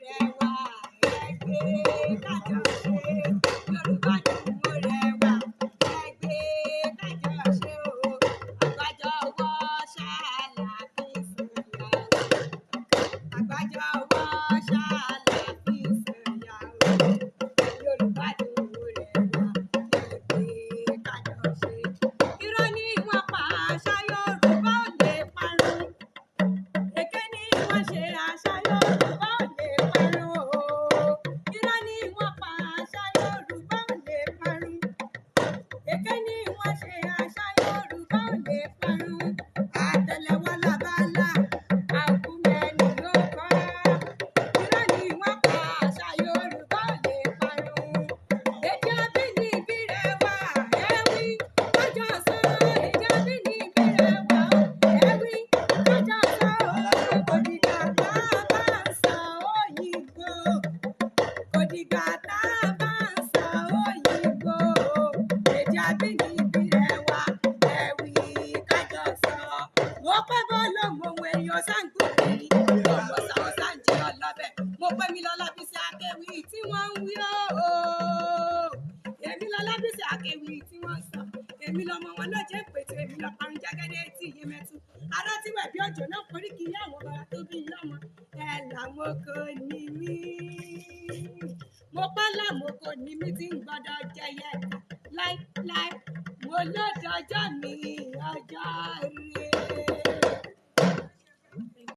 rewa, ẹgbẹ́ kájọ ṣe. Yorùbá dùn ó rewa, ẹgbẹ́ kájọ ṣe o. Àgbájọ ọwọ́ ṣáàlà fi sọ̀yà o. Àgbájọ ọwọ́ ṣáàlà fi sọ̀yà o. Yorùbá dùn ó rewa, ẹgbẹ́ kájọ ṣe. Irọ́ ni wọ́n pa, àṣà Yorùbá ò lè parun. Èké ni wọ́n ṣe, àṣà Yorùbá ò lè parun o. Irọ́ ni wọ́n pa, àṣà Yorùbá ò lè parun. Èké ni wọ́n ṣe, àṣà Yorùbá ò lè parun. Àtẹ́lẹwọ́ làbálà, àkúmẹ́ni ló kọ́. Irọ́ ni wọ́n pa, àṣà Yorùbá ò lè parun. Èdè abínibí rewa, ẹ wí kájọ sọ. Èdè abínibí rewa o, ẹ wí kájọ sọ o. Kò dìgbà tá a bá ń sọ òyìnbó. Kò dìgbà tá a bá ń sọ òyìnbó. Èdè abínibí rewa, ẹ wí kájọ sọ. Wọ́n pẹ́ bọ́ lọ́mọ ohun èèyàn sáǹkù kiri. Ọmọ sàwọn sáǹjì ọlọ́bẹ̀. Mo pẹ́ mi lọ lábísí akéwì tí wọ́n ń wí o. Èmi lọ lábísí akéwì tí wọ́n sọ. Èmi lọmọ wọn náà jẹ́ pètè. Èmi lọ parun jẹ́gẹ́dẹ́ etí iye mẹ́tú. Ará tí wẹ̀ bí òjò náà forí kì í àwọn bàbá tó bí lọ́mọ. Ẹ làmókò ní mí. Mo pẹ́ làmókò ní mí tí ń gbọ́dọ̀ jẹyẹ láíláí. Mo lọ́dọọjọ́ mi ọjọ́ rere.